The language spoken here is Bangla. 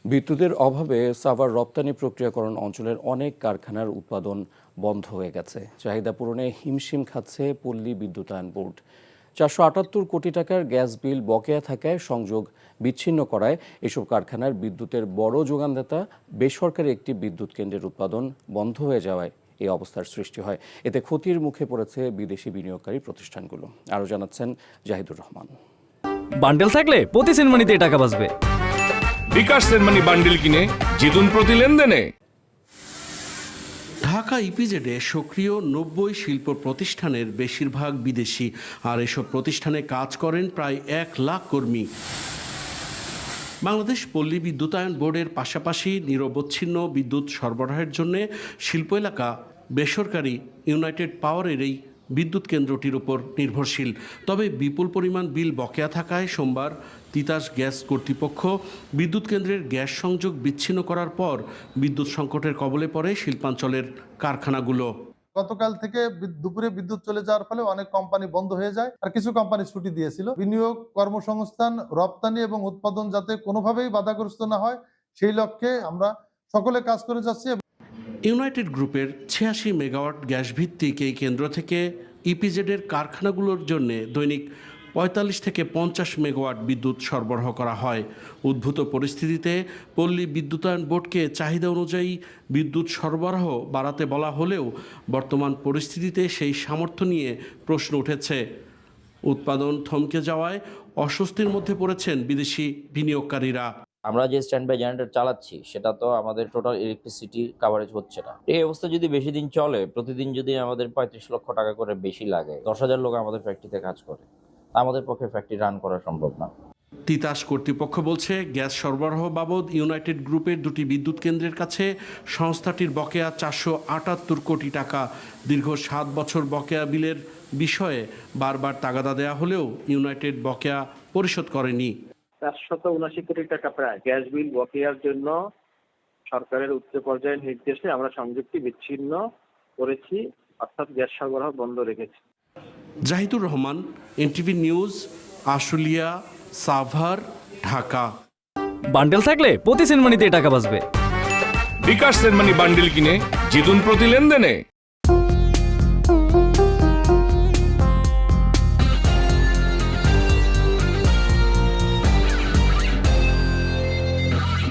বিদ্যুতের অভাবে সাভার রপ্তানি প্রক্রিয়াকরণ অঞ্চলের অনেক কারখানার উৎপাদন বন্ধ হয়ে গেছে। চাহিদা পূরণে হিমশিম খাচ্ছে পল্লী বিদ্যুতায়ন বোর্ড। 478 কোটি টাকার গ্যাস বিল বকেয়া থাকায় সংযোগ বিচ্ছিন্ন করায় এসব কারখানার বিদ্যুতের বড় যোগানদাতা বেসরকারি একটি বিদ্যুৎ কেন্দ্রের উৎপাদন বন্ধ হয়ে যাওয়ায় এই অবস্থার সৃষ্টি হয়। এতে ক্ষতির মুখে পড়েছে বিদেশি বিনিয়োগকারী প্রতিষ্ঠানগুলো। আরও জানাচ্ছেন জাহিদুর রহমান। বান্ডেল থাকলে প্রতি সেনমানিতে টাকা বাঁচবে। বিকাশ সেনমানি বান্ডিল কিনে জিতুন প্রতি লেনদেনে। ঢাকা ইপিজেডে সক্রিয় 90 শিল্প প্রতিষ্ঠানের বেশিরভাগ বিদেশি, আর এসব প্রতিষ্ঠানে কাজ করেন প্রায় 1 লাখ কর্মী। বাংলাদেশ পল্লী বিদ্যুতায়ন বোর্ডের পাশাপাশি নিরবচ্ছিন্ন বিদ্যুৎ সরবরাহের জন্য শিল্প এলাকা বেসরকারি ইউনাইটেড পাওয়ারের এই বিদ্যুৎ কেন্দ্রটির উপর নির্ভরশীল। তবে বিপুল পরিমাণ বিল বকেয়া থাকায় সোমবার তিতাস গ্যাস কর্তৃপক্ষ বিদ্যুৎ কেন্দ্রের গ্যাস সংযোগ বিচ্ছিন্ন করার পর বিদ্যুৎ সংকটের কবলে পড়ে শিল্পাঞ্চলের কারখানাগুলো। গতকাল থেকে দুপুরে বিদ্যুৎ চলে যাওয়ার ফলে অনেক কোম্পানি বন্ধ হয়ে যায়, আর কিছু কোম্পানি ছুটি দিয়েছিল। বিনিয়োগ, কর্মসংস্থান, রপ্তানি এবং উৎপাদন যাতে কোনোভাবেই বাধাগ্রস্ত না হয় সেই লক্ষ্যে আমরা সকলে কাজ করে যাচ্ছি। ইউনাইটেড গ্রুপের 86 মেগাওয়াট গ্যাস ভিত্তিক এই কেন্দ্র থেকে ইপিজেডের কারখানাগুলোর জন্য দৈনিক 45 থেকে 50 মেগাওয়াট বিদ্যুৎ সরবরাহ করা হয়। উদ্ভূত পরিস্থিতিতে পল্লী বিদ্যুতায়ন বোর্ডকে চাহিদা অনুযায়ী বিদ্যুৎ সরবরাহ বাড়াতে বলা হলেও বর্তমান পরিস্থিতিতে সেই সামর্থ্য নিয়ে প্রশ্ন উঠেছে। উৎপাদন থমকে যাওয়ায় অস্বস্তির মধ্যে পড়েছেন বিদেশি বিনিয়োগকারীরা। আমরা যে স্ট্যান্ড বাই জেনারেটর চালাচ্ছি সেটা তো আমাদের টোটাল ইলেকট্রিসিটি কাভারেজ হচ্ছে না। এই অবস্থা যদি বেশি দিন চলে, প্রতিদিন যদি আমাদের 35 লক্ষ টাকা করে বেশি লাগে, 10,000 লোক আমাদের ফ্যাক্টরিতে কাজ করে, আমাদের পক্ষে ফ্যাক্টরি রান করা সম্ভব না। তিতাস কর্তৃপক্ষ বলছে, গ্যাস সরবরাহ বাবদ ইউনাইটেড গ্রুপের 2টি বিদ্যুৎ কেন্দ্রের কাছে সংস্থাটির বকেয়া 478 কোটি টাকা। দীর্ঘ 7 বছর বকেয়া বিলের বিষয়ে বারবার তাগাদা দেয়া হলেও ইউনাইটেড বকেয়া পরিশোধ করেনি। 479 কোটি টাকা প্রায় গ্যাস বিল বকেয়ার জন্য সরকারের উচ্চ পর্যায়ের নির্দেশে আমরা সংযুক্তি বিচ্ছিন্ন করেছি, অর্থাৎ গ্যাস সরবরাহ বন্ধ রেখেছি। Zahidur Rahman, NTV news, Ashulia, Savar, Dhaka. Bundle থাকলে প্রতি সেনমানিতে টাকা বাঁচবে। বিকাশ সেনমানি বান্ডিল কিনে জিতুন প্রতি লেনদেনে।